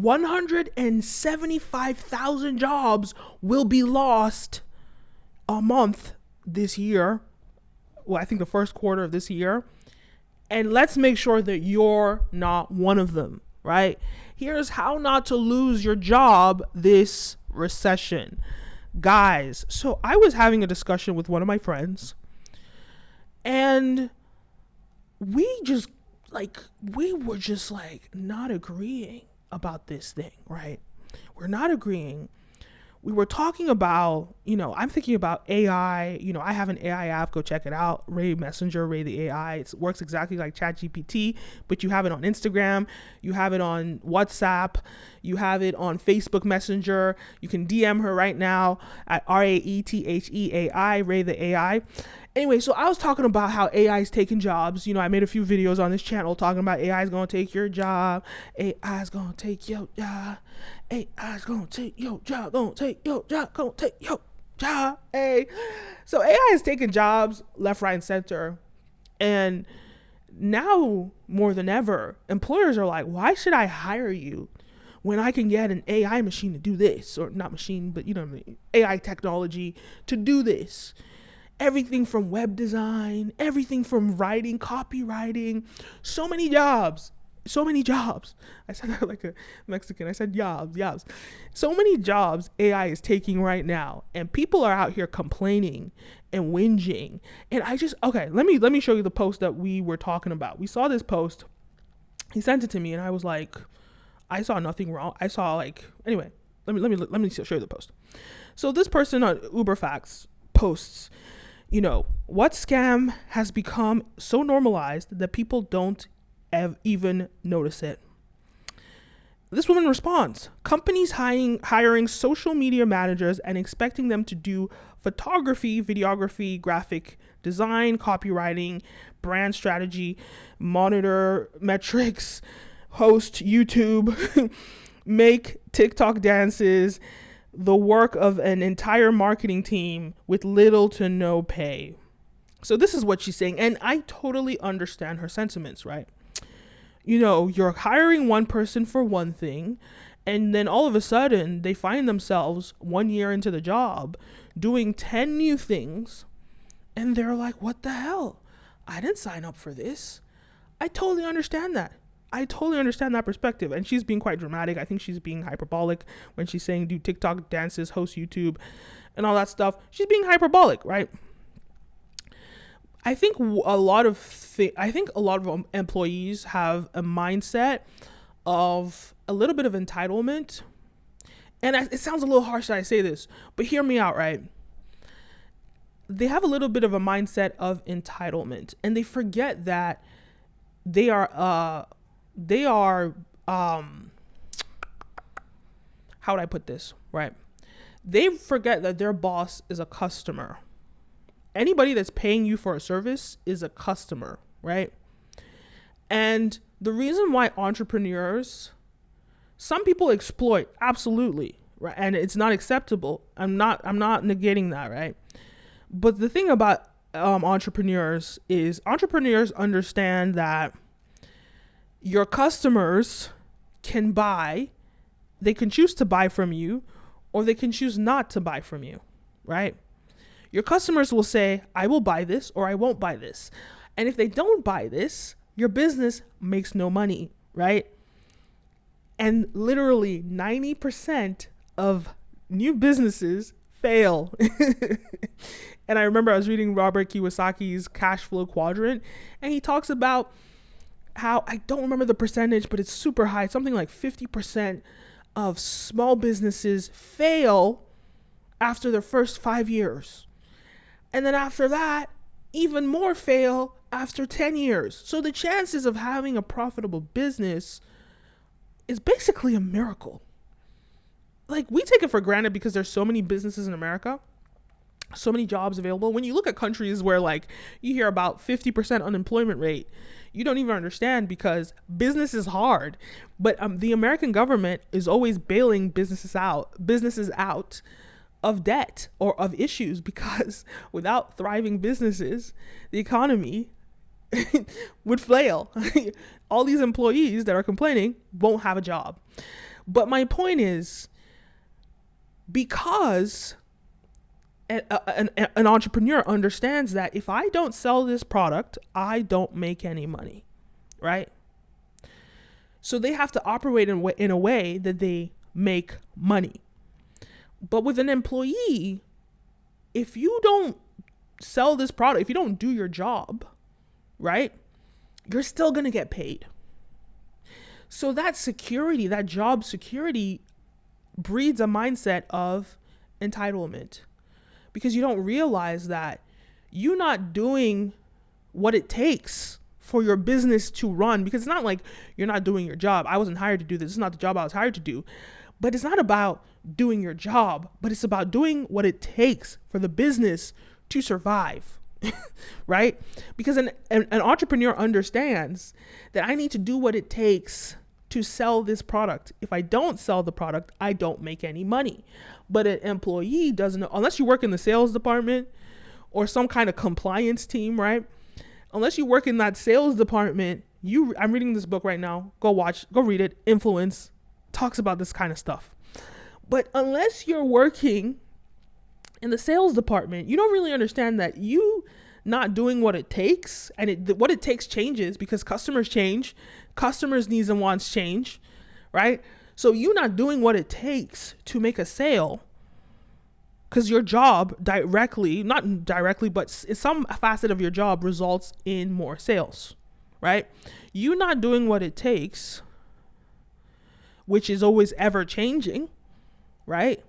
175,000 jobs will be lost a month this year. Well, I think the first quarter of this year. And let's make sure that you're not one of them, right? Here's how not to lose your job this recession. Guys, so I was having a discussion with one of my friends, and we were just like not agreeing about this thing, right? We're not agreeing. We were talking about, I'm thinking about AI. I have an AI app. Go check it out. Ray Messenger, Ray the AI. It works exactly like ChatGPT, but you have it on Instagram. You have it on WhatsApp. You have it on Facebook Messenger. You can DM her right now at RAETHEAI, Ray the AI. Anyway, so I was talking about how AI is taking jobs. I made a few videos on this channel talking about AI is going to take your job. AI is going to take your job. AI is going to take your job. Going to take your job. Going to take your job. Hey. So AI is taking jobs left, right, and center. And now more than ever, employers are like, why should I hire you when I can get an AI machine to do this? Or not machine, but AI technology to do this. Everything from web design, everything from writing, copywriting, so many jobs. I said that like a Mexican. I said jobs. So many jobs AI is taking right now, and people are out here complaining and whinging. And let me show you the post that we were talking about. We saw this post. He sent it to me, and I was like, I saw nothing wrong. Anyway, let me show you the post. So this person on UberFacts posts, what scam has become so normalized that people don't even notice it. This woman responds, companies hiring social media managers and expecting them to do photography, videography, graphic design, copywriting, brand strategy, monitor metrics, host YouTube, make TikTok dances, the work of an entire marketing team with little to no pay. So this is what she's saying. And I totally understand her sentiments, right? You're hiring one person for one thing, and then all of a sudden they find themselves 1 year into the job doing 10 new things. And they're like, what the hell? I didn't sign up for this. I totally understand that. I totally understand that perspective. And she's being quite dramatic. I think she's being hyperbolic when she's saying do TikTok dances, host YouTube, and all that stuff. She's being hyperbolic, right? I think a lot of employees have a mindset of a little bit of entitlement. And it sounds a little harsh that I say this, but hear me out, right? They have a little bit of a mindset of entitlement, and they forget that they are how would I put this, right? They forget that their boss is a customer. Anybody that's paying you for a service is a customer, right? And the reason why entrepreneurs, some people exploit, absolutely, right? And it's not acceptable. I'm not negating that, right? But the thing about entrepreneurs is entrepreneurs understand that your customers can buy, they can choose to buy from you, or they can choose not to buy from you, right? Your customers will say, I will buy this or I won't buy this. And if they don't buy this, your business makes no money, right? And literally 90% of new businesses fail. And I remember I was reading Robert Kiyosaki's cash flow quadrant, and he talks about how, I don't remember the percentage, but it's super high, something like 50% of small businesses fail after their first 5 years. And then after that, even more fail after 10 years. So the chances of having a profitable business is basically a miracle. Like, we take it for granted because there's so many businesses in America, so many jobs available. When you look at countries where like you hear about 50% unemployment rate, you don't even understand because business is hard. But the American government is always bailing businesses out of debt or of issues, because without thriving businesses, the economy would fail. All these employees that are complaining won't have a job. But my point is, because an entrepreneur understands that if I don't sell this product, I don't make any money, right? So they have to operate in a way that they make money. But with an employee, if you don't sell this product, if you don't do your job, right, you're still going to get paid. So that security, that job security, breeds a mindset of entitlement, because you don't realize that you're not doing what it takes for your business to run. Because it's not like you're not doing your job. I wasn't hired to do this. This is not the job I was hired to do. But it's not about doing your job, but it's about doing what it takes for the business to survive, right? Because an entrepreneur understands that I need to do what it takes to sell this product. If I don't sell the product, I don't make any money. But an employee doesn't know, unless you work in the sales department or some kind of compliance team, right? Unless you work in that sales department, I'm reading this book right now. Go read it. Influence talks about this kind of stuff. But unless you're working in the sales department, you don't really understand that you not doing what it takes, and what it takes changes because customers change, customers' needs and wants change, right? So you not doing what it takes to make a sale, because your job not directly, but some facet of your job results in more sales, right? You not doing what it takes, which is always ever changing, right?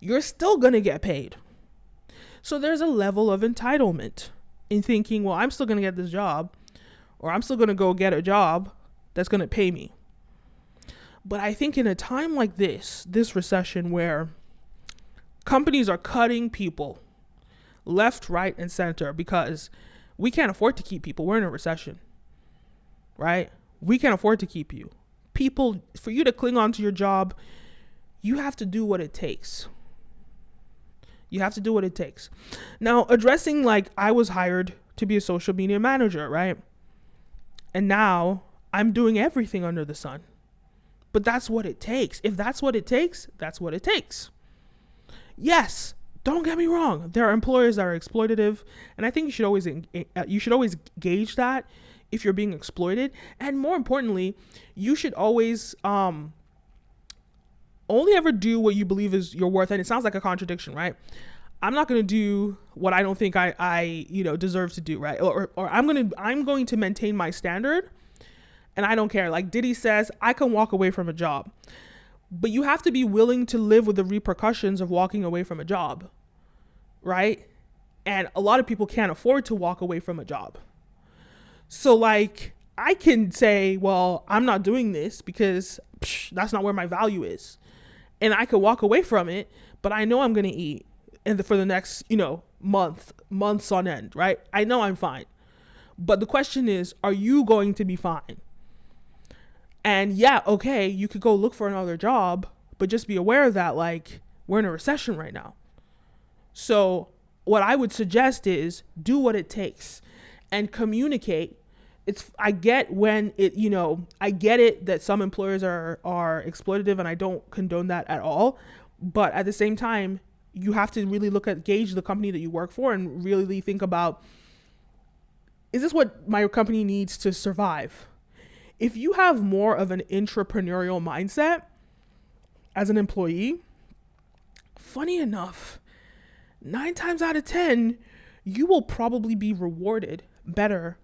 You're still going to get paid. So there's a level of entitlement in thinking, well, I'm still going to get this job, or I'm still going to go get a job that's going to pay me. But I think in a time like this recession, where companies are cutting people left, right, and center because we can't afford to keep people. We're in a recession, right? We can't afford to keep you. People, for you to cling on to your job, you have to do what it takes. You have to do what it takes. Now, addressing, like, I was hired to be a social media manager, right? And now I'm doing everything under the sun. But that's what it takes. If that's what it takes, that's what it takes. Yes, don't get me wrong. There are employers that are exploitative, and I think you should always gauge that if you're being exploited. And more importantly, you should always only ever do what you believe is your worth. And it sounds like a contradiction, right? I'm not going to do what I don't think I deserve to do, right? Or I'm going to maintain my standard, and I don't care. Like Diddy says, I can walk away from a job, but you have to be willing to live with the repercussions of walking away from a job, right? And a lot of people can't afford to walk away from a job. So like, I can say, well, I'm not doing this because that's not where my value is. And I could walk away from it, but I know I'm going to eat for the next, months on end, right? I know I'm fine. But the question is, are you going to be fine? And yeah, okay, you could go look for another job, but just be aware that, like, we're in a recession right now. So what I would suggest is do what it takes and communicate. I get it that some employers are exploitative, and I don't condone that at all. But at the same time, you have to really gauge the company that you work for and really think about, is this what my company needs to survive? If you have more of an entrepreneurial mindset as an employee, funny enough, 9 times out of 10, you will probably be rewarded better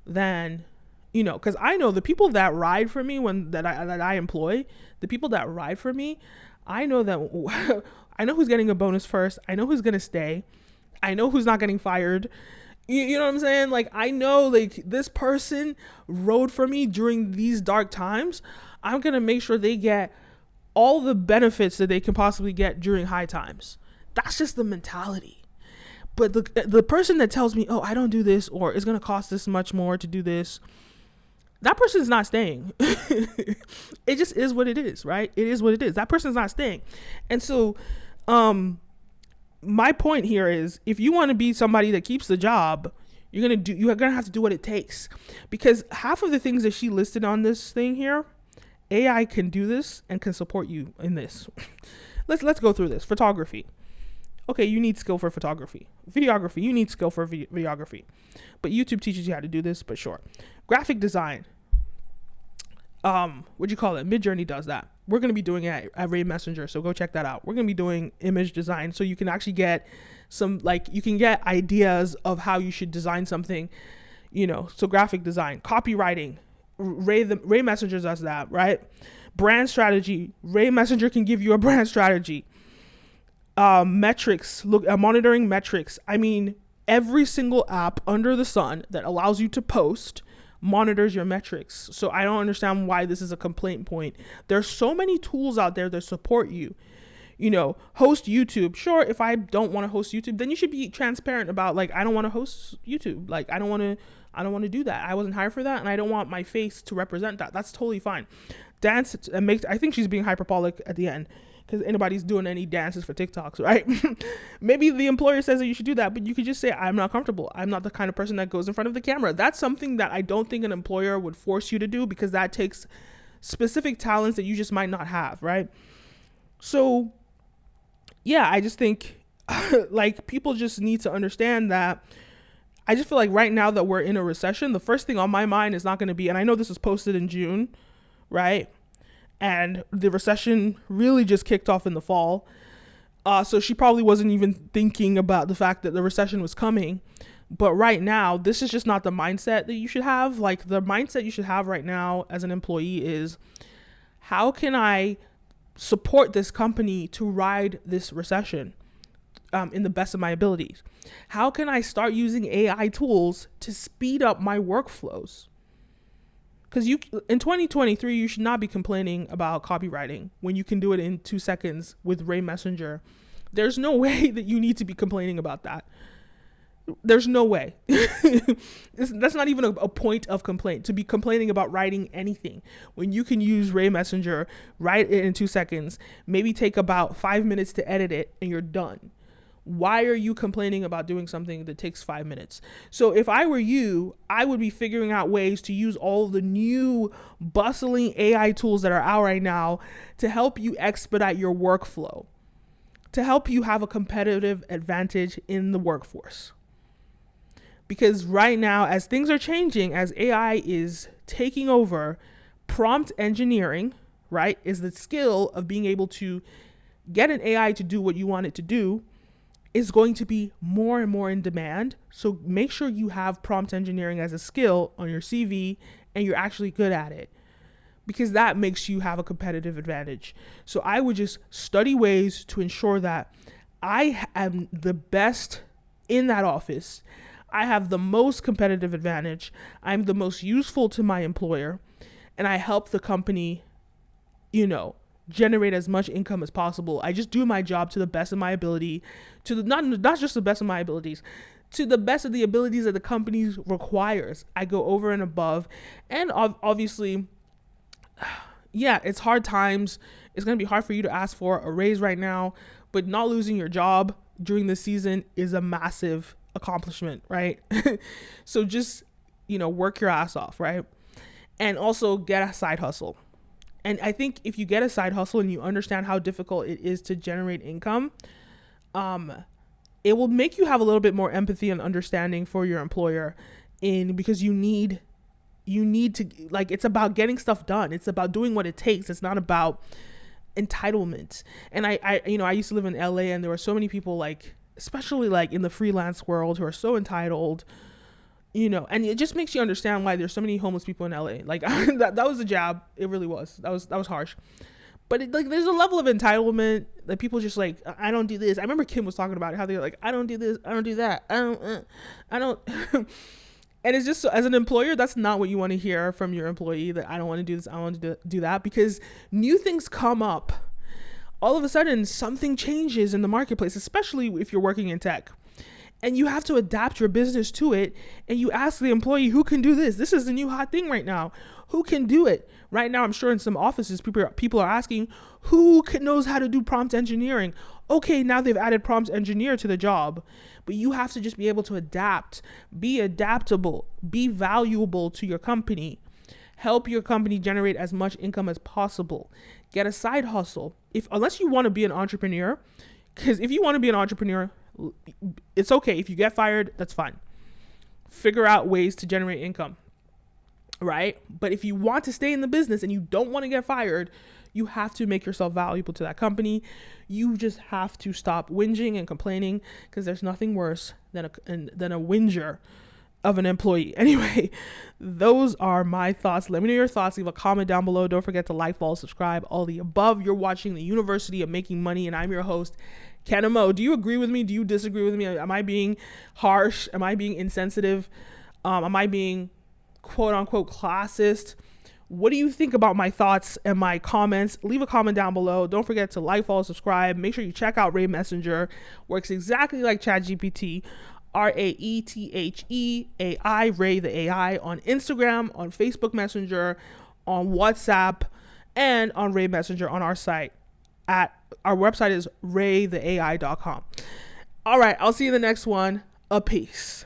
than, because I know the people that ride for me that I employ, the people that ride for me, I know that I know who's getting a bonus first. I know who's going to stay. I know who's not getting fired. You know what I'm saying? Like, I know, like, this person rode for me during these dark times. I'm going to make sure they get all the benefits that they can possibly get during high times. That's just the mentality. But the person that tells me, oh, I don't do this, or it's going to cost this much more to do this, that person's not staying. It just is what it is, right? It is what it is. That person's not staying. And so, my point here is, if you want to be somebody that keeps the job, you're going to have to do what it takes. Because half of the things that she listed on this thing here AI can do this and can support you in this. Let's go through this. Photography. Okay, you need skill for photography. Videography, you need skill for videography. But YouTube teaches you how to do this, but sure. Graphic design. What'd you call it? Midjourney does that. We're going to be doing it at Ray Messenger, so go check that out. We're going to be doing image design, so you can actually get some, like, you can get ideas of how you should design something, you know. So graphic design, copywriting, Ray Messenger does that, right? Brand strategy, Ray Messenger can give you a brand strategy. Metrics, monitoring metrics. I mean, every single app under the sun that allows you to post monitors your metrics. So I don't understand why this is a complaint point. There's so many tools out there that support you. You know, host YouTube. Sure, if I don't want to host YouTube, then you should be transparent about, like, I don't want to host YouTube. Like, I don't want to do that. I wasn't hired for that, and I don't want my face to represent that. That's totally fine. Dance and make. I think she's being hyperbolic at the end, because anybody's doing any dances for TikToks, right? Maybe the employer says that you should do that, but you could just say, I'm not comfortable. I'm not the kind of person that goes in front of the camera. That's something that I don't think an employer would force you to do, because that takes specific talents that you just might not have, right? So, yeah, I just think like people just need to understand that. I just feel like right now that we're in a recession, the first thing on my mind is not going to be, and I know this was posted in June, right? And the recession really just kicked off in the fall. So she probably wasn't even thinking about the fact that the recession was coming. But right now, this is just not the mindset that you should have. Like, the mindset you should have right now as an employee is, how can I support this company to ride this recession in the best of my abilities? How can I start using AI tools to speed up my workflows? Because in 2023, you should not be complaining about copywriting when you can do it in 2 seconds with Ray Messenger. There's no way that you need to be complaining about that. There's no way. That's not even a point of complaint, to be complaining about writing anything when you can use Ray Messenger, write it in 2 seconds, maybe take about 5 minutes to edit it, and you're done. Why are you complaining about doing something that takes 5 minutes? So if I were you, I would be figuring out ways to use all the new bustling AI tools that are out right now to help you expedite your workflow, to help you have a competitive advantage in the workforce. Because right now, as things are changing, as AI is taking over, prompt engineering, right, is the skill of being able to get an AI to do what you want it to do, is going to be more and more in demand. So make sure you have prompt engineering as a skill on your CV and you're actually good at it, because that makes you have a competitive advantage. So I would just study ways to ensure that I am the best in that office. I have the most competitive advantage. I'm the most useful to my employer, and I help the company, generate as much income as possible. I just do my job to the best of my ability, to the not just the best of my abilities, to the best of the abilities that the company requires. I go over and above, and obviously, yeah, it's hard times. It's going to be hard for you to ask for a raise right now, but not losing your job during this season is a massive accomplishment, right? So just, work your ass off, right? And also get a side hustle. And I think if you get a side hustle and you understand how difficult it is to generate income, it will make you have a little bit more empathy and understanding for your employer, because you need to, like, it's about getting stuff done. It's about doing what it takes. It's not about entitlement. And I used to live in LA, and there were so many people, like, especially like in the freelance world, who are so entitled, and it just makes you understand why there's so many homeless people in LA. Like, that was a jab. It really was. That was harsh. But there's a level of entitlement that people just like, I don't do this. I remember Kim was talking about it, how they're like, I don't do this, I don't do that, I don't. And it's just, so, as an employer, that's not what you want to hear from your employee, that I don't want to do this, I don't want to do that, because new things come up. All of a sudden, something changes in the marketplace, especially if you're working in tech. And you have to adapt your business to it. And you ask the employee, who can do this? This is the new hot thing right now. Who can do it? Right now, I'm sure in some offices, people are asking, who knows how to do prompt engineering? Okay, now they've added prompt engineer to the job. But you have to just be able to adapt, be adaptable, be valuable to your company. Help your company generate as much income as possible. Get a side hustle. Unless you want to be an entrepreneur, because if you want to be an entrepreneur, it's okay. If you get fired, that's fine. Figure out ways to generate income, right? But if you want to stay in the business and you don't want to get fired, you have to make yourself valuable to that company. You just have to stop whinging and complaining, because there's nothing worse than a whinger of an employee. Anyway, those are my thoughts. Let me know your thoughts. Leave a comment down below. Don't forget to like, follow, subscribe, all the above. You're watching the University of Making Money, and I'm your host, Kenim O. Do you agree with me? Do you disagree with me? Am I being harsh? Am I being insensitive? Am I being quote unquote classist? What do you think about my thoughts and my comments? Leave a comment down below. Don't forget to like, follow, subscribe. Make sure you check out Ray Messenger. Works exactly like ChatGPT. RAETHEAI, Ray the AI, on Instagram, on Facebook Messenger, on WhatsApp, and on Ray Messenger on our site. Our website is raytheai.com. All right, I'll see you in the next one. A peace.